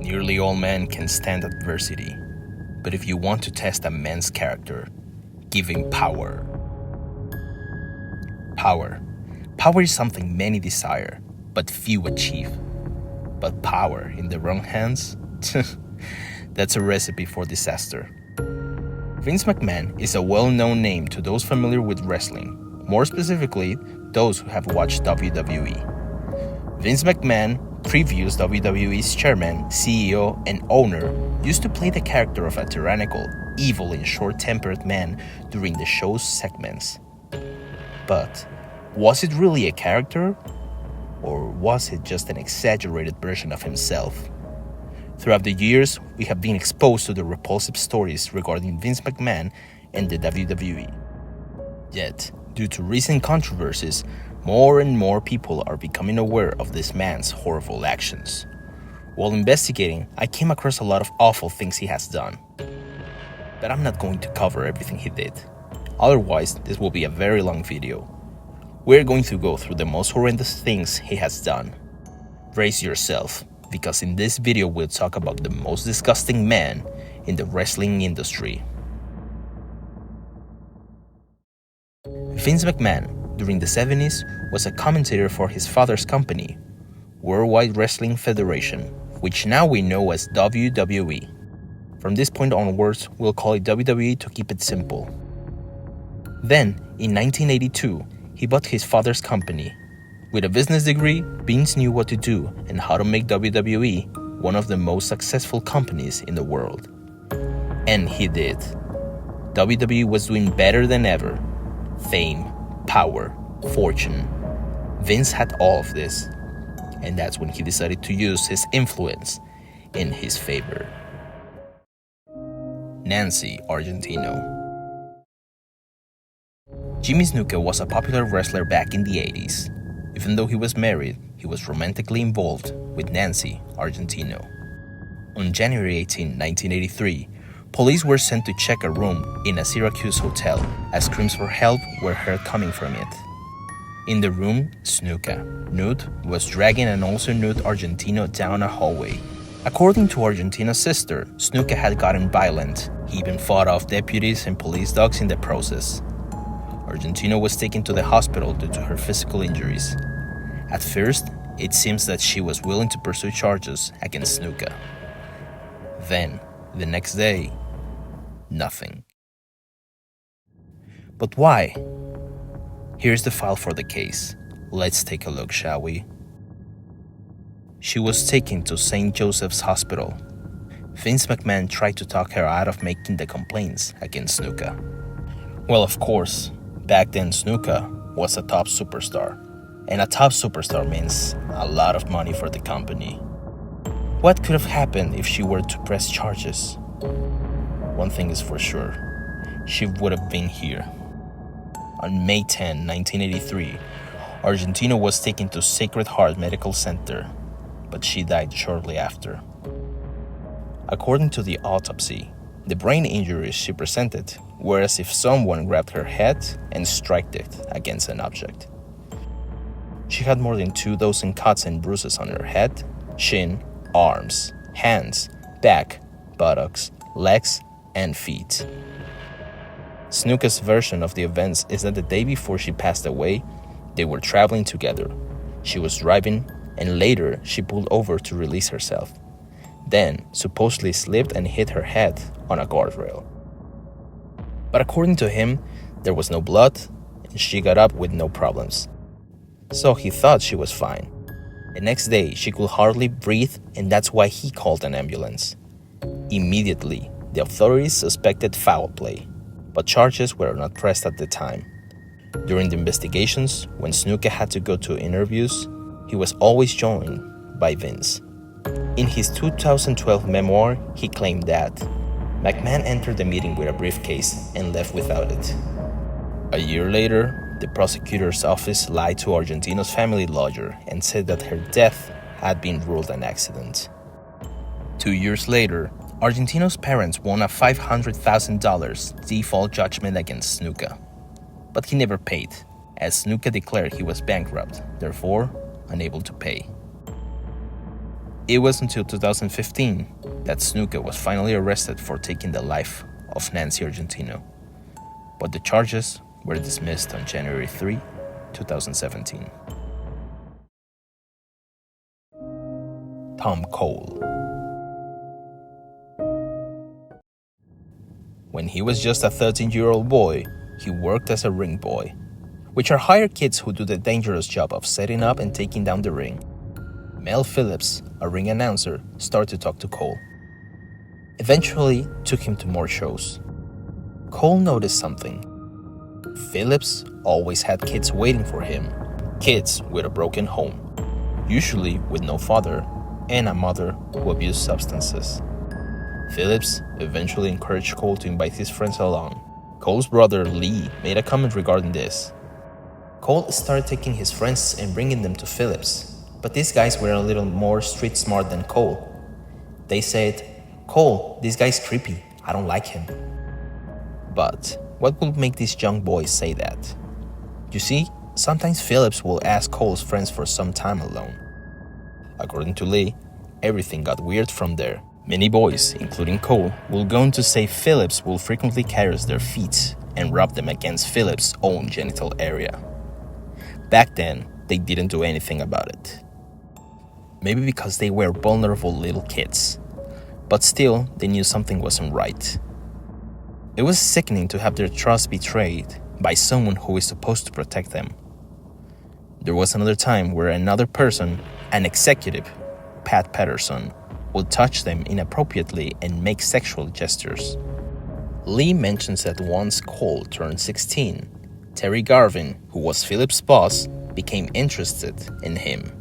Nearly all men can stand adversity, but if you want to test a man's character, give him power. Power. Power is something many desire, but few achieve. But power in the wrong hands? That's a recipe for disaster. Vince McMahon is a well-known name to those familiar with wrestling, more specifically, those who have watched WWE. Vince McMahon, previous WWE's chairman, CEO, and owner, used to play the character of a tyrannical, evil, and short-tempered man during the show's segments. But was it really a character? Or was it just an exaggerated version of himself? Throughout the years, we have been exposed to the repulsive stories regarding Vince McMahon and the WWE. Yet, due to recent controversies, more and more people are becoming aware of this man's horrible actions. While investigating, I came across a lot of awful things he has done. But I'm not going to cover everything he did. Otherwise, this will be a very long video. We're going to go through the most horrendous things he has done. Brace yourself, because in this video we'll talk about the most disgusting man in the wrestling industry. Vince McMahon, during the 70s, was a commentator for his father's company, Worldwide Wrestling Federation, which now we know as WWE. From this point onwards, we'll call it WWE to keep it simple. Then, in 1982, he bought his father's company. With a business degree, Vince knew what to do and how to make WWE one of the most successful companies in the world. And he did. WWE was doing better than ever. Fame, power, fortune. Vince had all of this. And that's when he decided to use his influence in his favor. Nancy Argentino. Jimmy Snuka was a popular wrestler back in the 80s. Even though he was married, he was romantically involved with Nancy Argentino. On January 18, 1983, police were sent to check a room in a Syracuse hotel as screams for help were heard coming from it. In the room, Snuka, nude, was dragging an also nude Argentino down a hallway. According to Argentino's sister, Snuka had gotten violent. He even fought off deputies and police dogs in the process. Argentino was taken to the hospital due to her physical injuries. At first, it seems that she was willing to pursue charges against Snuka. Then, the next day, nothing. But why? Here's the file for the case. Let's take a look, shall we? She was taken to St. Joseph's Hospital. Vince McMahon tried to talk her out of making the complaints against Snuka. Well, of course, back then Snuka was a top superstar. And a top superstar means a lot of money for the company. What could have happened if she were to press charges? One thing is for sure, she would have been here. On May 10, 1983, Argentino was taken to Sacred Heart Medical Center, but she died shortly after. According to the autopsy, the brain injuries she presented were as if someone grabbed her head and struck it against an object. She had more than 24 cuts and bruises on her head, chin, arms, hands, back, buttocks, legs, and feet. Snuka's version of the events is that the day before she passed away, they were traveling together. She was driving, and later she pulled over to release herself. Then, supposedly slipped and hit her head on a guardrail. But according to him, there was no blood, and she got up with no problems. So he thought she was fine. The next day, she could hardly breathe, and that's why he called an ambulance. Immediately, the authorities suspected foul play, but charges were not pressed at the time. During the investigations, when Snuka had to go to interviews, he was always joined by Vince. In his 2012 memoir, he claimed that McMahon entered the meeting with a briefcase and left without it. A year later, the prosecutor's office lied to Argentino's family lawyer and said that her death had been ruled an accident. 2 years later, Argentino's parents won a $500,000 default judgment against Snuka. But he never paid, as Snuka declared he was bankrupt, therefore unable to pay. It was until 2015 that Snuka was finally arrested for taking the life of Nancy Argentino, but the charges were dismissed on January 3, 2017. Tom Cole. When he was just a 13-year-old boy, he worked as a ring boy, which are hired kids who do the dangerous job of setting up and taking down the ring. Mel Phillips, a ring announcer, started to talk to Cole. Eventually took him to more shows. Cole noticed something. Phillips always had kids waiting for him, kids with a broken home, usually with no father, and a mother who abused substances. Phillips eventually encouraged Cole to invite his friends along. Cole's brother Lee made a comment regarding this. Cole started taking his friends and bringing them to Phillips, but these guys were a little more street smart than Cole. They said, "Cole, this guy's creepy, I don't like him." But what would make these young boys say that? You see, sometimes Phillips will ask Cole's friends for some time alone. According to Lee, everything got weird from there. Many boys, including Cole, will go on to say Phillips will frequently caress their feet and rub them against Phillips' own genital area. Back then, they didn't do anything about it. Maybe because they were vulnerable little kids. But still, they knew something wasn't right. It was sickening to have their trust betrayed by someone who is supposed to protect them. There was another time where another person, an executive, Pat Patterson, would touch them inappropriately and make sexual gestures. Lee mentions that once Cole turned 16, Terry Garvin, who was Phillips' boss, became interested in him.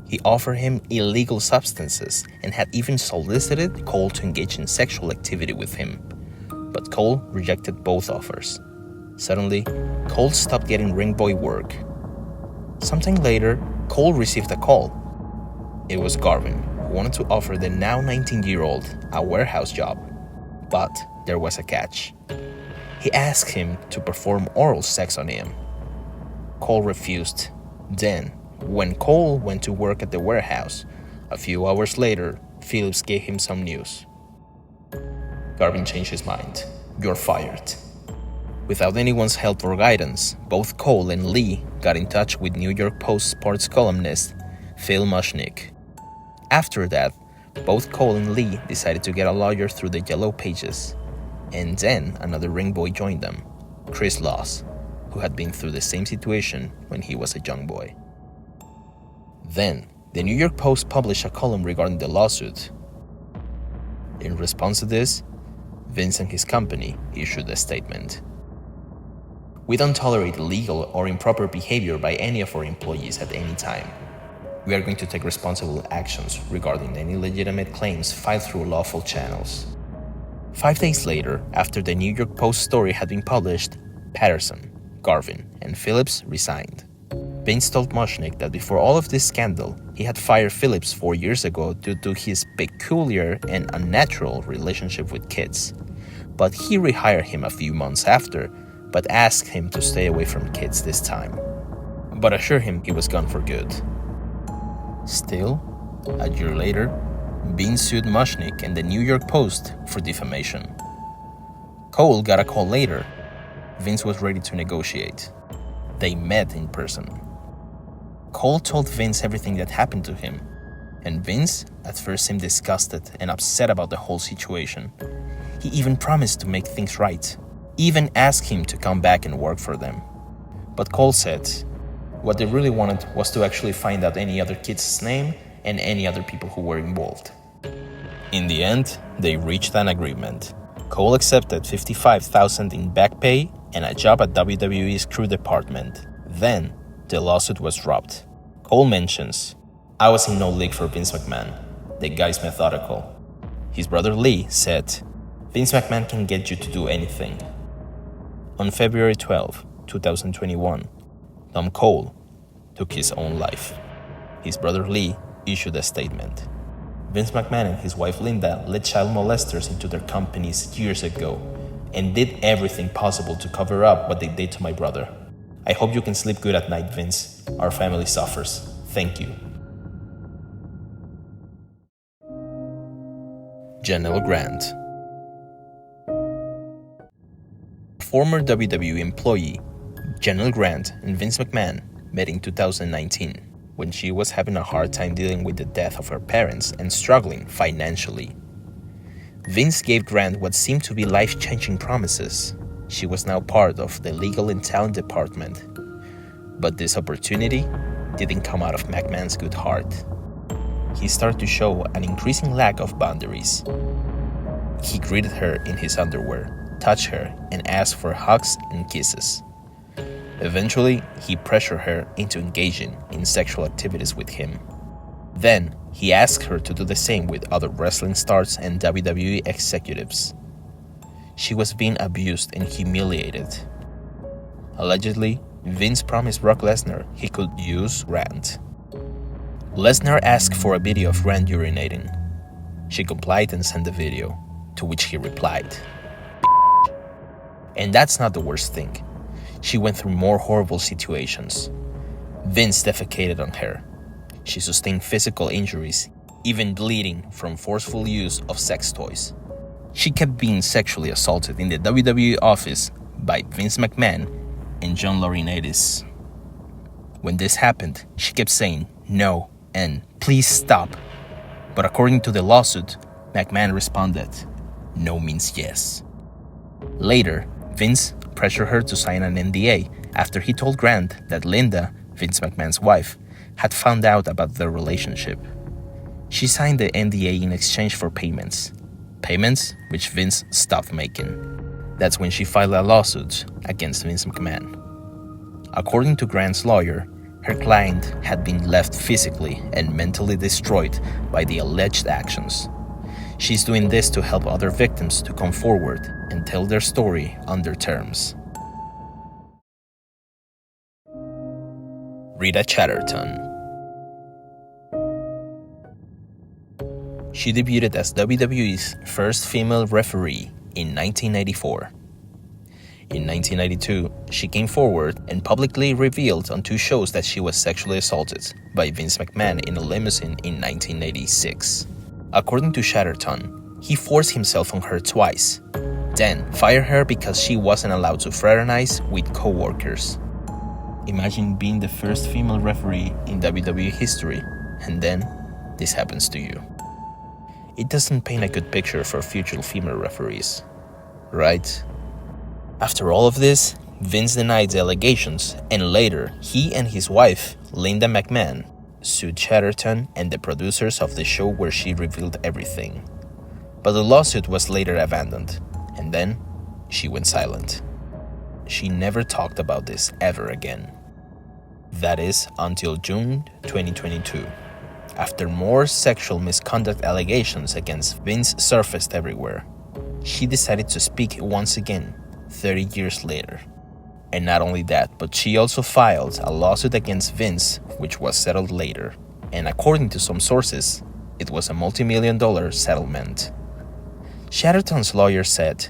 He offered him illegal substances and had even solicited Cole to engage in sexual activity with him. But Cole rejected both offers. Suddenly, Cole stopped getting ring boy work. Sometime later, Cole received a call. It was Garvin, who wanted to offer the now 19-year-old a warehouse job. But there was a catch. He asked him to perform oral sex on him. Cole refused. Then, when Cole went to work at the warehouse, a few hours later, Phillips gave him some news. Garvin changed his mind. "You're fired." Without anyone's help or guidance, both Cole and Lee got in touch with New York Post sports columnist Phil Mushnick. After that, both Cole and Lee decided to get a lawyer through the Yellow Pages. And then another ring boy joined them, Chris Laws, who had been through the same situation when he was a young boy. Then, the New York Post published a column regarding the lawsuit. In response to this, Vince and his company issued a statement. "We don't tolerate illegal or improper behavior by any of our employees at any time. We are going to take responsible actions regarding any legitimate claims filed through lawful channels." 5 days later, after the New York Post story had been published, Patterson, Garvin, and Phillips resigned. Vince told Mushnick that before all of this scandal, he had fired Phillips 4 years ago due to his peculiar and unnatural relationship with kids. But he rehired him a few months after, but asked him to stay away from kids this time, but assured him he was gone for good. Still, a year later, Vince sued Mushnick and the New York Post for defamation. Cole got a call later. Vince was ready to negotiate. They met in person. Cole told Vince everything that happened to him, and Vince at first seemed disgusted and upset about the whole situation. He even promised to make things right, even asked him to come back and work for them. But Cole said what they really wanted was to actually find out any other kid's name and any other people who were involved. In the end, they reached an agreement. Cole accepted $55,000 in back pay and a job at WWE's crew department. Then, the lawsuit was dropped. Cole mentions, "I was in no league for Vince McMahon. The guy's methodical." His brother Lee said, "Vince McMahon can get you to do anything." On February 12, 2021, Tom Cole took his own life. His brother Lee issued a statement. "Vince McMahon and his wife Linda let child molesters into their companies years ago and did everything possible to cover up what they did to my brother. I hope you can sleep good at night, Vince. Our family suffers. Thank you." Janelle Grant. Former WWE employee Janelle Grant and Vince McMahon met in 2019 when she was having a hard time dealing with the death of her parents and struggling financially. Vince gave Grant what seemed to be life-changing promises. She was now part of the legal and talent department. But this opportunity didn't come out of McMahon's good heart. He started to show an increasing lack of boundaries. He greeted her in his underwear, touched her, and asked for hugs and kisses. Eventually, he pressured her into engaging in sexual activities with him. Then, he asked her to do the same with other wrestling stars and WWE executives. She was being abused and humiliated. Allegedly, Vince promised Brock Lesnar he could use Grant. Lesnar asked for a video of Grant urinating. She complied and sent the video, to which he replied, And that's not the worst thing. She went through more horrible situations. Vince defecated on her. She sustained physical injuries, even bleeding from forceful use of sex toys. She kept being sexually assaulted in the WWE office by Vince McMahon and John Laurinaitis. When this happened, she kept saying no and please stop. But according to the lawsuit, McMahon responded, no means yes. Later, Vince pressured her to sign an NDA after he told Grant that Linda, Vince McMahon's wife, had found out about their relationship. She signed the NDA in exchange for payments which Vince stopped making. That's when she filed a lawsuit against Vince McMahon. According to Grant's lawyer, her client had been left physically and mentally destroyed by the alleged actions. She's doing this to help other victims to come forward and tell their story on their terms. Rita Chatterton. She debuted as WWE's first female referee in 1994. In 1992, she came forward and publicly revealed on 2 shows that she was sexually assaulted by Vince McMahon in a limousine in 1986. According to Chatterton, he forced himself on her twice, then fired her because she wasn't allowed to fraternize with co-workers. Imagine being the first female referee in WWE history, and then this happens to you. It doesn't paint a good picture for future female referees, right? After all of this, Vince denied the allegations, and later, he and his wife, Linda McMahon, sued Chatterton and the producers of the show where she revealed everything. But the lawsuit was later abandoned, and then she went silent. She never talked about this ever again. That is until June 2022. After more sexual misconduct allegations against Vince surfaced everywhere, she decided to speak once again, 30 years later. And not only that, but she also filed a lawsuit against Vince, which was settled later. And according to some sources, it was a multi-million-dollar settlement. Chatterton's lawyer said,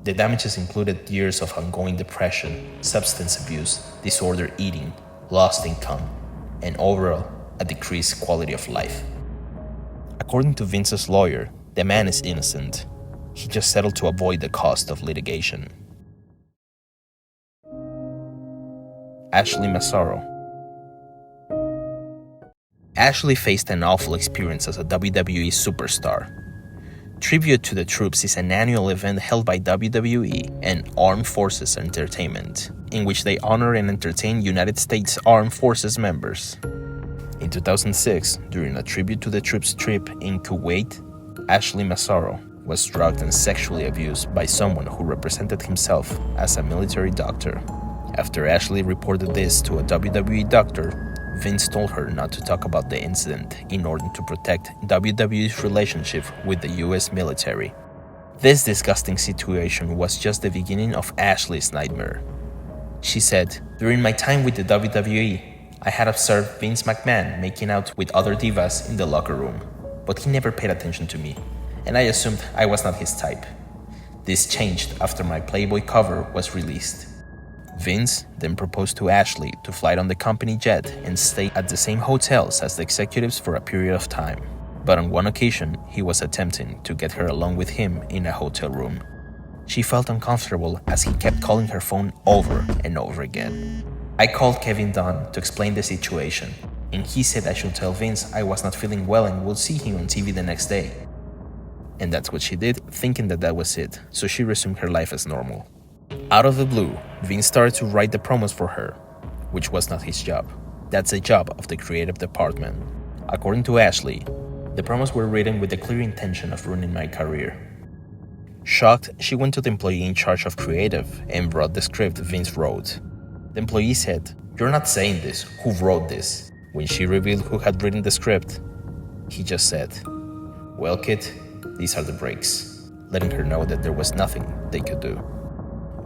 the damages included years of ongoing depression, substance abuse, disordered eating, lost income, and overall, a decreased quality of life. According to Vince's lawyer, the man is innocent. He just settled to avoid the cost of litigation. Ashley Massaro. Ashley faced an awful experience as a WWE superstar. Tribute to the Troops is an annual event held by WWE and Armed Forces Entertainment, in which they honor and entertain United States Armed Forces members. In 2006, during a Tribute to the Troops trip in Kuwait, Ashley Massaro was drugged and sexually abused by someone who represented himself as a military doctor. After Ashley reported this to a WWE doctor, Vince told her not to talk about the incident in order to protect WWE's relationship with the US military. This disgusting situation was just the beginning of Ashley's nightmare. She said, during my time with the WWE, I had observed Vince McMahon making out with other divas in the locker room, but he never paid attention to me, and I assumed I was not his type. This changed after my Playboy cover was released. Vince then proposed to Ashley to fly on the company jet and stay at the same hotels as the executives for a period of time. But on one occasion, he was attempting to get her along with him in a hotel room. She felt uncomfortable as he kept calling her phone over and over again. I called Kevin Dunn to explain the situation, and he said I should tell Vince I was not feeling well and would see him on TV the next day. And that's what she did, thinking that was it, so she resumed her life as normal. Out of the blue, Vince started to write the promos for her, which was not his job. That's the job of the creative department. According to Ashley, the promos were written with the clear intention of ruining my career. Shocked, she went to the employee in charge of creative and brought the script Vince wrote. The employee said, "You're not saying this, who wrote this?" When she revealed who had written the script, he just said, "Well, kid, these are the breaks," letting her know that there was nothing they could do.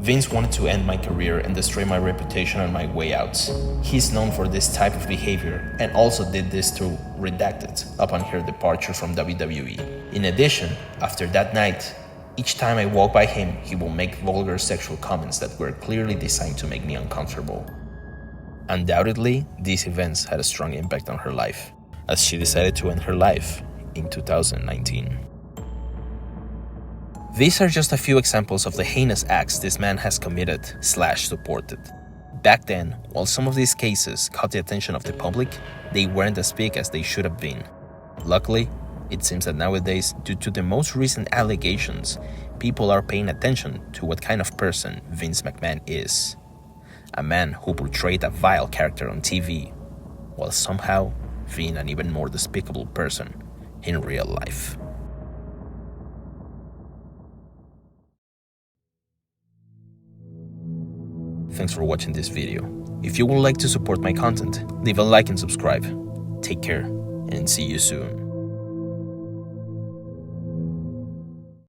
Vince wanted to end my career and destroy my reputation on my way out. He's known for this type of behavior and also did this to Redacted upon her departure from WWE. In addition, after that night, each time I walk by him, he will make vulgar sexual comments that were clearly designed to make me uncomfortable. Undoubtedly, these events had a strong impact on her life, as she decided to end her life in 2019. These are just a few examples of the heinous acts this man has committed/supported. Back then, while some of these cases caught the attention of the public, they weren't as big as they should have been. Luckily, it seems that nowadays, due to the most recent allegations, people are paying attention to what kind of person Vince McMahon is. A man who portrayed a vile character on TV, while somehow being an even more despicable person in real life. Thanks for watching this video. If you would like to support my content, leave a like and subscribe. Take care, and see you soon.